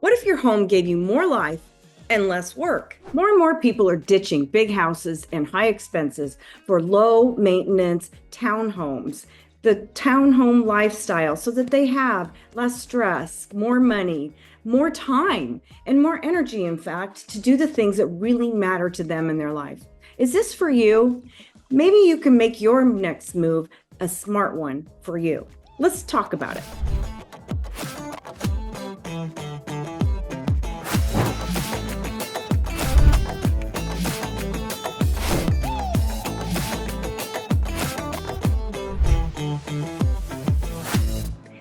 What if your home gave you more life and less work? More and more people are ditching big houses and high expenses for low maintenance townhomes, the townhome lifestyle, so that they have less stress, more money, more time, and more energy, in fact, to do the things that really matter to them in their life. Is this for you? Maybe you can make your next move a smart one for you. Let's talk about it.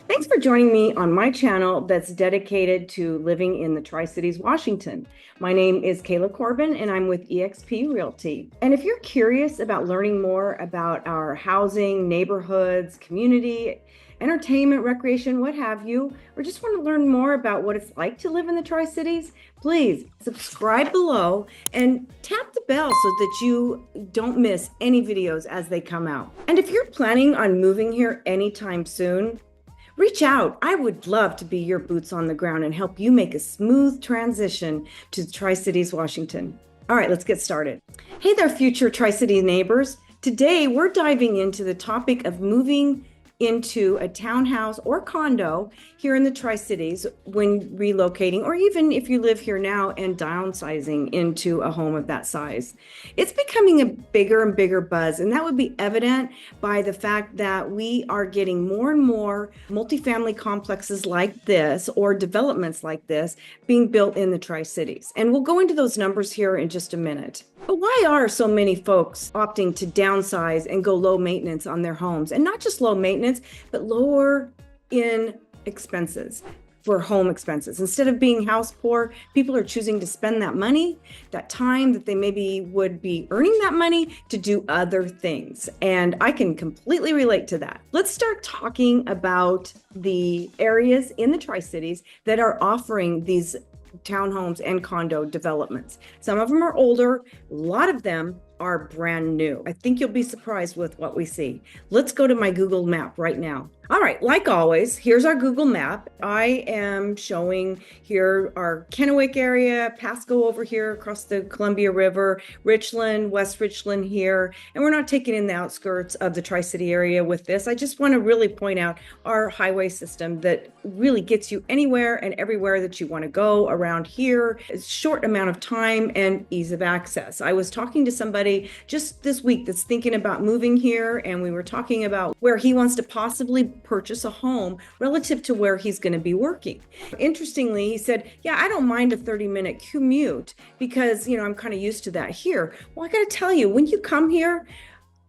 Thanks for joining me on my channel that's dedicated to living in the Tri-Cities, Washington. My name is Kayla Corbin and I'm with eXp Realty. And if you're curious about learning more about our housing, neighborhoods, community, entertainment, recreation, what have you, or just want to learn more about what it's like to live in the Tri-Cities, please subscribe below and tap the bell so that you don't miss any videos as they come out. And if you're planning on moving here anytime soon, reach out. I would love to be your boots on the ground and help you make a smooth transition to Tri-Cities, Washington. All right, let's get started. Hey there, future Tri-City neighbors. Today, we're diving into the topic of moving into a townhouse or condo here in the Tri-Cities when relocating, or even if you live here now and downsizing into a home of that size. It's becoming a bigger and bigger buzz, and that would be evident by the fact that we are getting more and more multifamily complexes like this or developments like this being built in the Tri-Cities. And we'll go into those numbers here in just a minute. But why are so many folks opting to downsize and go low maintenance on their homes? And not just low maintenance, but lower in expenses for home expenses. Instead of being house poor, people are choosing to spend that money, that time that they maybe would be earning that money to do other things. And I can completely relate to that. Let's start talking about the areas in the Tri-Cities that are offering these townhomes and condo developments. Some of them are older, a lot of them are brand new. I think you'll be surprised with what we see. Let's go to my Google map right now. All right, like always, here's our Google map. I am showing here our Kennewick area, Pasco over here across the Columbia River, Richland, West Richland here, and we're not taking in the outskirts of the Tri-City area with this. I just want to really point out our highway system that really gets you anywhere and everywhere that you want to go around here. It's a short amount of time and ease of access. I was talking to somebody just this week that's thinking about moving here, and we were talking about where he wants to possibly purchase a home relative to where he's going to be working. Interestingly, he said, yeah, I don't mind a 30-minute commute because, I'm kind of used to that here. Well, I got to tell you, when you come here,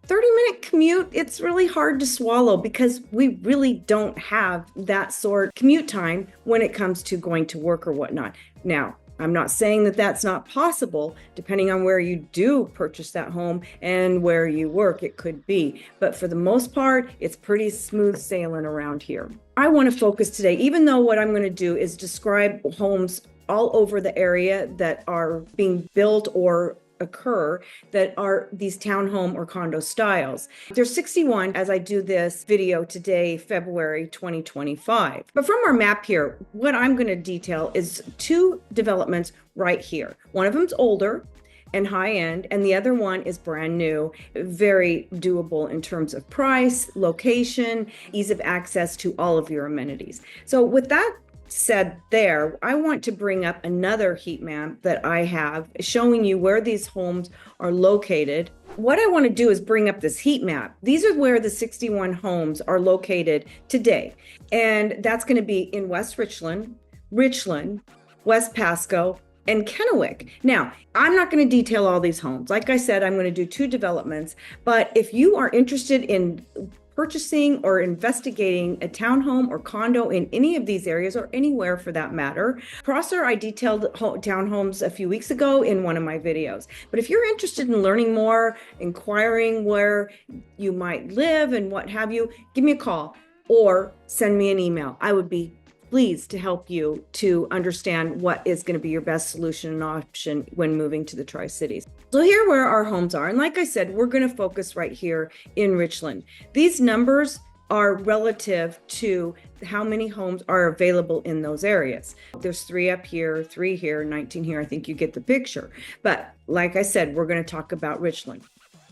30-minute commute, it's really hard to swallow because we really don't have that sort of commute time when it comes to going to work or whatnot. Now, I'm not saying that that's not possible, depending on where you do purchase that home and where you work, it could be. But for the most part, it's pretty smooth sailing around here. I want to focus today, even though what I'm going to do is describe homes all over the area that are being built or occur that are these townhome or condo styles. There's 61 as I do this video today, February 2025. But from our map here, what I'm going to detail is two developments right here. One of them's older and high end, and the other one is brand new, very doable in terms of price, location, ease of access to all of your amenities. So with that said there, I want to bring up another heat map that I have showing you where these homes are located. What I want to do is bring up this heat map. These are where the 61 homes are located today. And that's going to be in West Richland, West Pasco, and Kennewick. Now, I'm not going to detail all these homes. Like I said, I'm going to do two developments. But if you are interested in purchasing or investigating a townhome or condo in any of these areas or anywhere for that matter. Prosser, I detailed townhomes a few weeks ago in one of my videos. But if you're interested in learning more, inquiring where you might live and what have you, give me a call or send me an email. I would be pleased to help you to understand what is going to be your best solution and option when moving to the Tri-Cities. So here where our homes are, and like I said, we're going to focus right here in Richland. These numbers are relative to how many homes are available in those areas. There's 3 up here, 3 here, 19 here. I think you get the picture. But like I said, we're going to talk about Richland.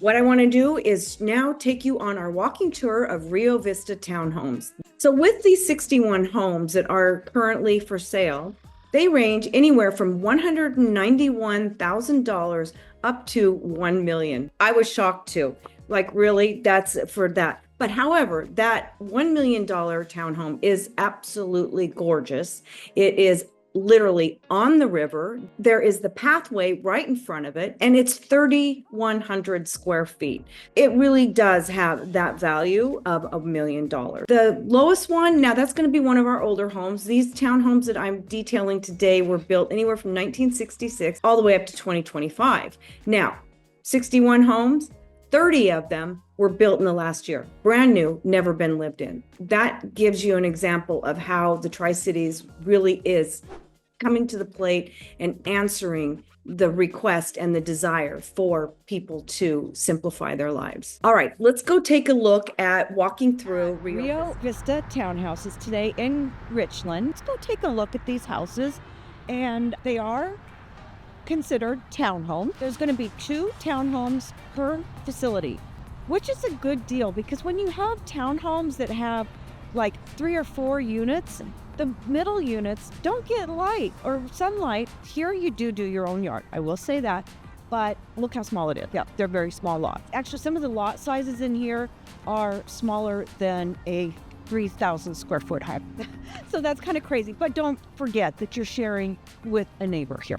What I want to do is now take you on our walking tour of Rio Vista Townhomes. So with these 61 homes that are currently for sale, they range anywhere from $191,000 up to $1 million. I was shocked too. Like, really, that's for that. But however, that $1 million townhome is absolutely gorgeous. It is literally on the river. There is the pathway right in front of it, and it's 3,100 square feet. It really does have that value of $1 million. The lowest one, now that's going to be one of our older homes. These townhomes that I'm detailing today were built anywhere from 1966 all the way up to 2025. Now, 61 homes, 30 of them were built in the last year. Brand new, never been lived in. That gives you an example of how the Tri-Cities really is coming to the plate and answering the request and the desire for people to simplify their lives. All right, let's go take a look at walking through Rio Vista Townhouses today in Richland. Let's go take a look at these houses, and they are considered townhomes. There's going to be 2 townhomes per facility, which is a good deal because when you have townhomes that have like 3 or 4 units, the middle units don't get light or sunlight. Here you do your own yard, I will say that, but look how small it is. Yeah, they're very small lots. Actually, some of the lot sizes in here are smaller than a 3,000 square foot home. So that's kind of crazy, but don't forget that you're sharing with a neighbor here.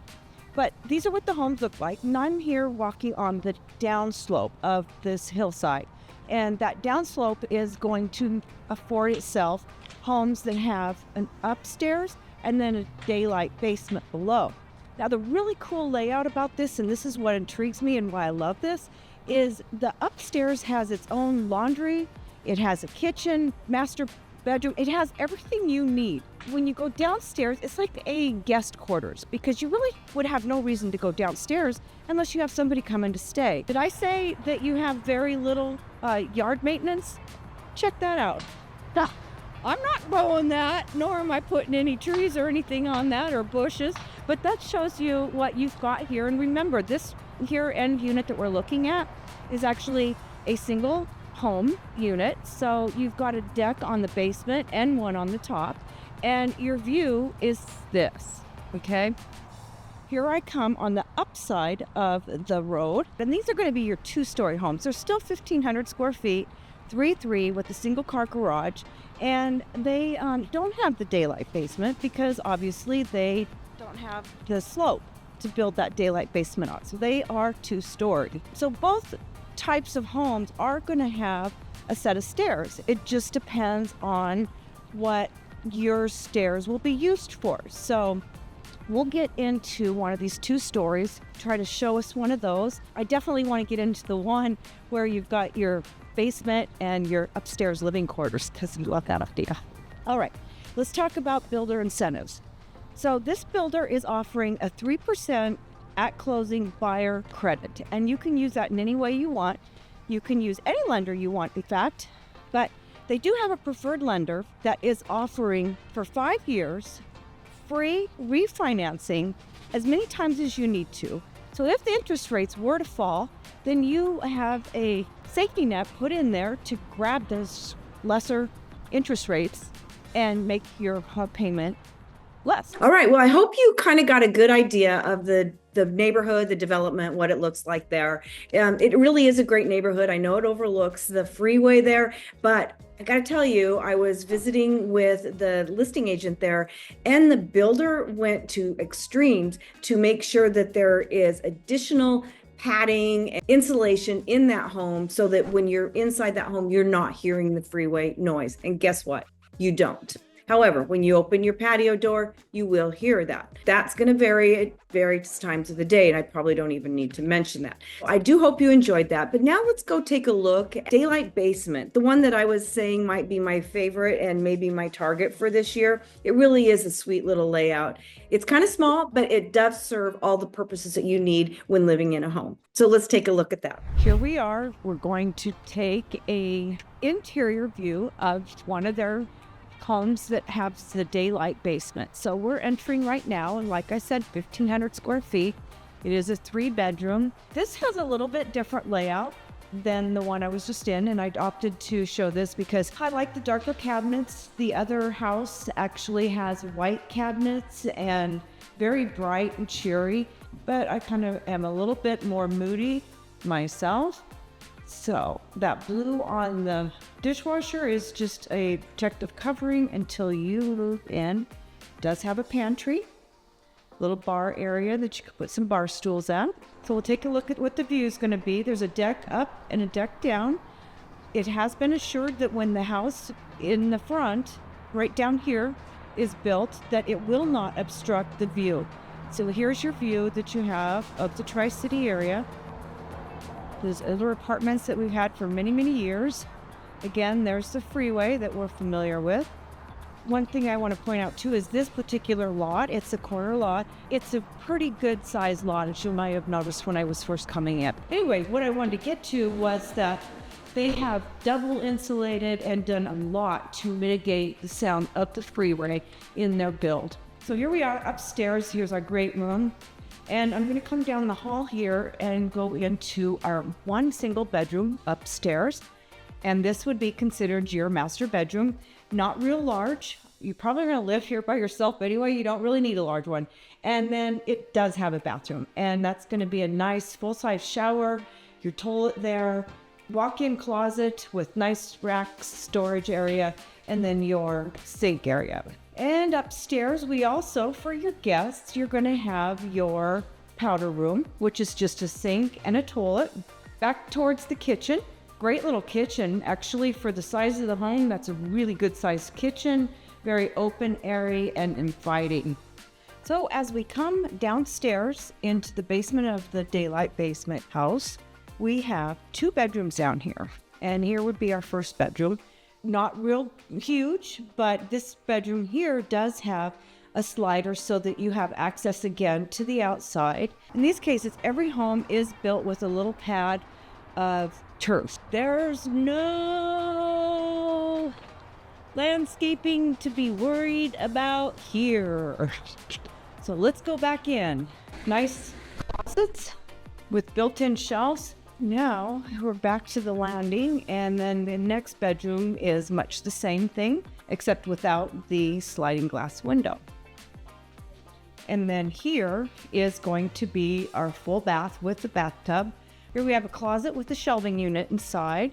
But these are what the homes look like. And I'm here walking on the downslope of this hillside. And that downslope is going to afford itself homes that have an upstairs and then a daylight basement below. Now, the really cool layout about this, and this is what intrigues me and why I love this, is the upstairs has its own laundry. It has a kitchen, master bedroom. It has everything you need. When you go downstairs, it's like a guest quarters because you really would have no reason to go downstairs unless you have somebody coming to stay. Did I say that you have very little yard maintenance? Check that out. I'm not mowing that, nor am I putting any trees or anything on that or bushes, but that shows you what you've got here. And remember, this here end unit that we're looking at is actually a single home unit. So you've got a deck on the basement and one on the top, and your view is this, okay? Here I come on the upside of the road, and these are going to be your 2-story homes. They're still 1,500 square feet, 3 with a single car garage, and they don't have the daylight basement because obviously they don't have the slope to build that daylight basement on. So they are 2-story. So both types of homes are going to have a set of stairs. It just depends on what your stairs will be used for. So we'll get into one of these 2 stories, try to show us one of those. I definitely want to get into the one where you've got your basement and your upstairs living quarters because you love that idea. All right, let's talk about builder incentives. So this builder is offering a 3% at closing buyer credit, and you can use that in any way you want. You can use any lender you want, in fact, but they do have a preferred lender that is offering for 5 years free refinancing as many times as you need to. So if the interest rates were to fall, then you have a safety net put in there to grab those lesser interest rates and make your payment less. All right. Well, I hope you kind of got a good idea of the neighborhood, the development, what it looks like there. It really is a great neighborhood. I know it overlooks the freeway there, but I got to tell you, I was visiting with the listing agent there, and the builder went to extremes to make sure that there is additional padding and insulation in that home so that when you're inside that home, you're not hearing the freeway noise. And guess what? You don't. However, when you open your patio door, you will hear that. That's going to vary at various times of the day, and I probably don't even need to mention that. I do hope you enjoyed that, but now let's go take a look at daylight basement, the one that I was saying might be my favorite and maybe my target for this year. It really is a sweet little layout. It's kind of small, but it does serve all the purposes that you need when living in a home. So let's take a look at that. Here we are. We're going to take a interior view of one of their homes that has the daylight basement. So we're entering right now, and like I said, 1,500 square feet. It is a 3-bedroom. This has a little bit different layout than the one I was just in, and I opted to show this because I like the darker cabinets. The other house actually has white cabinets and very bright and cheery, but I kind of am a little bit more moody myself. So that blue on the dishwasher is just a protective covering until you move in. It does have a pantry, little bar area that you can put some bar stools at. So we'll take a look at what the view is going to be. There's a deck up and a deck down. It has been assured that when the house in the front, right down here, is built, that it will not obstruct the view. So here's your view that you have of the Tri-City area. There's other apartments that we've had for many, many years. Again, there's the freeway that we're familiar with. One thing I want to point out too is this particular lot, it's a corner lot. It's a pretty good sized lot, as you might have noticed when I was first coming in. Anyway, what I wanted to get to was that they have double insulated and done a lot to mitigate the sound of the freeway in their build. So here we are upstairs. Here's our great room. And I'm going to come down the hall here and go into our one single bedroom upstairs. And this would be considered your master bedroom. Not real large. You're probably going to live here by yourself anyway. You don't really need a large one. And then it does have a bathroom. And that's going to be a nice full-size shower, your toilet there, walk-in closet with nice racks, storage area, and then your sink area. And upstairs, we also, for your guests, you're going to have your powder room, which is just a sink and a toilet. Back towards the kitchen. Great little kitchen. Actually, for the size of the home, that's a really good sized kitchen. Very open, airy, and inviting. So as we come downstairs into the basement of the daylight basement house, we have 2 bedrooms down here. And here would be our first bedroom. Not real huge, but this bedroom here does have a slider so that you have access again to the outside. In these cases, every home is built with a little pad of turf. There's no landscaping to be worried about here. So let's go back in. Nice closets with built-in shelves. Now we're back to the landing, and then the next bedroom is much the same thing, except without the sliding glass window. And then here is going to be our full bath with the bathtub. Here we have a closet with a shelving unit inside.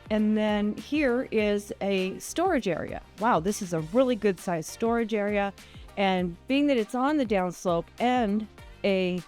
And then here is a storage area. Wow, this is a really good sized storage area. And being that it's on the downslope and a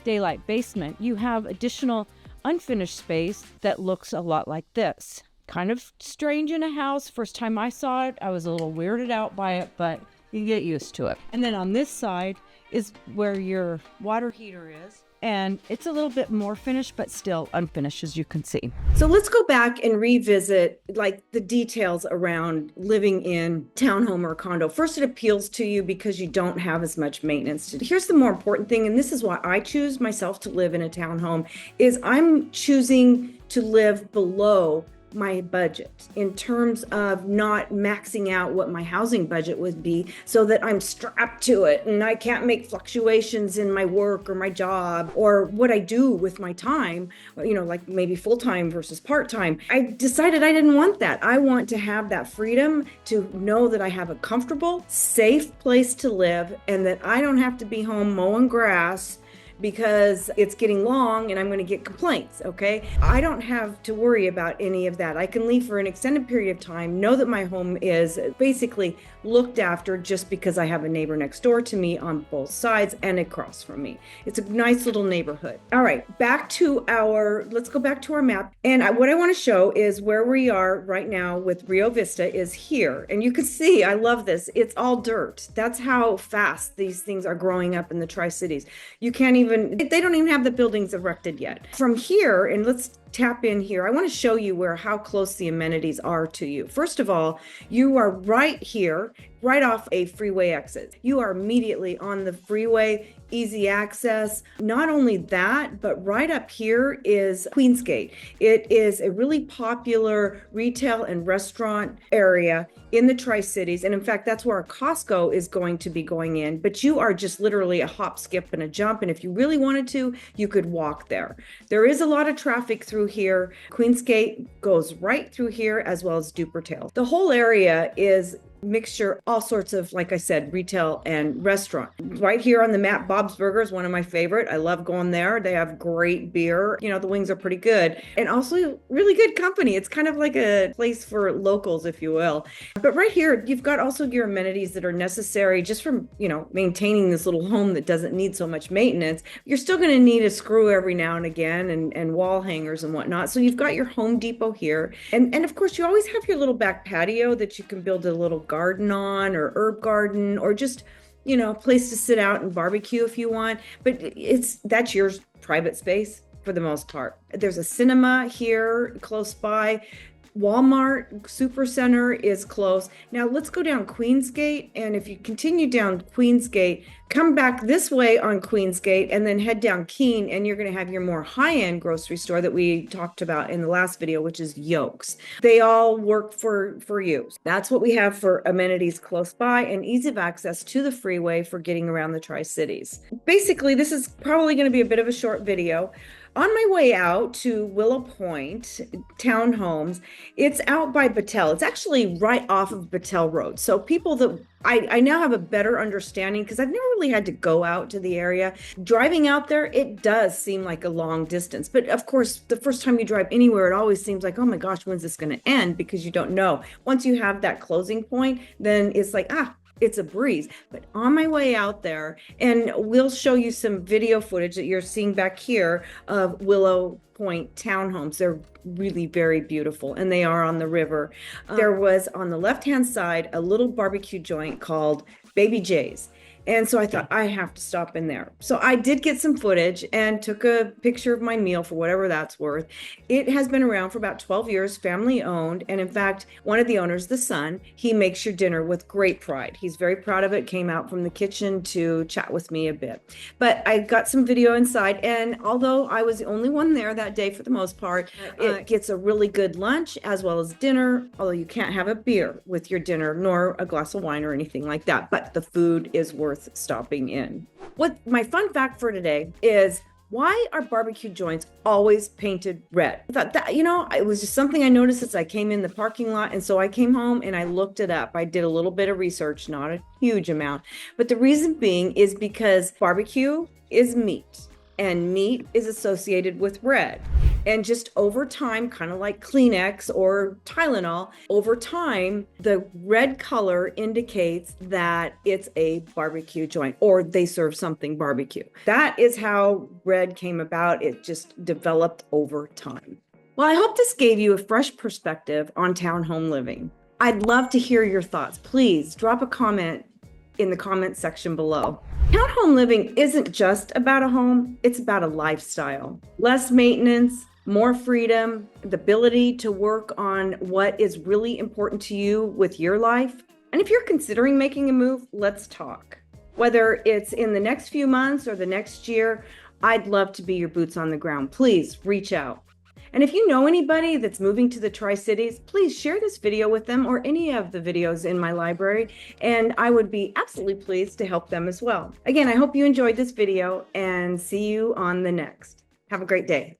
daylight basement, you have additional unfinished space that looks a lot like this. Kind of strange in a house. First time I saw it, I was a little weirded out by it, but you get used to it. And then on this side is where your water heater is. And it's a little bit more finished, but still unfinished, as you can see. So let's go back and revisit like the details around living in townhome or condo. First, it appeals to you because you don't have as much maintenance. Here's the more important thing, and this is why I choose myself to live in a townhome, is I'm choosing to live below my budget in terms of not maxing out what my housing budget would be so that I'm strapped to it and I can't make fluctuations in my work or my job or what I do with my time, like maybe full-time versus part-time. I decided I didn't want that. I want to have that freedom to know that I have a comfortable, safe place to live and that I don't have to be home mowing grass because it's getting long and I'm going to get complaints. Okay. I don't have to worry about any of that. I can leave for an extended period of time, know that my home is basically looked after just because I have a neighbor next door to me on both sides and across from me. It's a nice little neighborhood. All right, let's go back to our map. And what I want to show is where we are right now with Rio Vista is here. And you can see, I love this. It's all dirt. That's how fast these things are growing up in the Tri-Cities. They don't even have the buildings erected yet. From here, and let's tap in here. I want to show you how close the amenities are to you. First of all, you are right here, right off a freeway exit. You are immediately on the freeway, easy access. Not only that, but right up here is Queensgate. It is a really popular retail and restaurant area in the Tri-Cities. And in fact, that's where our Costco is going to be going in. But you are just literally a hop, skip, and a jump. And if you really wanted to, you could walk there. There is a lot of traffic through here. Queensgate goes right through here, as well as Dupertail. The whole area is mixture, all sorts of, like I said, retail and restaurant. Right here on the map, Bob's Burger is one of my favorite. I love going there. They have great beer. You know, the wings are pretty good and also really good company. It's kind of like a place for locals, if you will. But right here, you've got also your amenities that are necessary just from, maintaining this little home that doesn't need so much maintenance. You're still going to need a screw every now and again and wall hangers and whatnot. So you've got your Home Depot here. And of course, you always have your little back patio that you can build a little garden on, or herb garden, or just a place to sit out and barbecue if you want. But that's your private space for the most part. There's a cinema here close by. Walmart Supercenter is close. Now let's go down Queensgate, and if you continue down Queensgate, come back this way on Queensgate and then head down Keene, and you're going to have your more high-end grocery store that we talked about in the last video, which is Yolks. They all work for you. That's what we have for amenities close by and ease of access to the freeway for getting around the Tri-Cities. Basically, this is probably going to be a bit of a short video. On my way out to Willow Point Townhomes, it's out by Battelle. It's actually right off of Battelle Road. So people that I now have a better understanding, because I've never really had to go out to the area. Driving out there, it does seem like a long distance. But of course, the first time you drive anywhere, it always seems like, oh my gosh, when's this going to end? Because you don't know. Once you have that closing point, then it's like, it's a breeze. But on my way out there, and we'll show you some video footage that you're seeing back here of Willow Point Townhomes. They're really very beautiful, and they are on the river. There was on the left-hand side a little barbecue joint called Baby J's. And so I thought, I have to stop in there. So I did get some footage and took a picture of my meal for whatever that's worth. It has been around for about 12 years, family owned. And in fact, one of the owners, the son, he makes your dinner with great pride. He's very proud of it, came out from the kitchen to chat with me a bit. But I got some video inside. And although I was the only one there that day for the most part, it gets a really good lunch as well as dinner. Although you can't have a beer with your dinner, nor a glass of wine or anything like that. But the food is worth stopping in. What my fun fact for today is, why are barbecue joints always painted red? I thought that, it was just something I noticed as I came in the parking lot. And so I came home and I looked it up. I did a little bit of research, not a huge amount. But the reason being is because barbecue is meat, and meat is associated with red. And just over time, kind of like Kleenex or Tylenol, over time, the red color indicates that it's a barbecue joint, or they serve something barbecue. That is how red came about. It just developed over time. Well, I hope this gave you a fresh perspective on townhome living. I'd love to hear your thoughts. Please drop a comment in the comment section below. Townhome living isn't just about a home, it's about a lifestyle. Less maintenance, more freedom, the ability to work on what is really important to you with your life. And if you're considering making a move, let's talk. Whether it's in the next few months or the next year, I'd love to be your boots on the ground. Please reach out. And if you know anybody that's moving to the Tri-Cities, please share this video with them or any of the videos in my library, and I would be absolutely pleased to help them as well. Again, I hope you enjoyed this video, and see you on the next. Have a great day.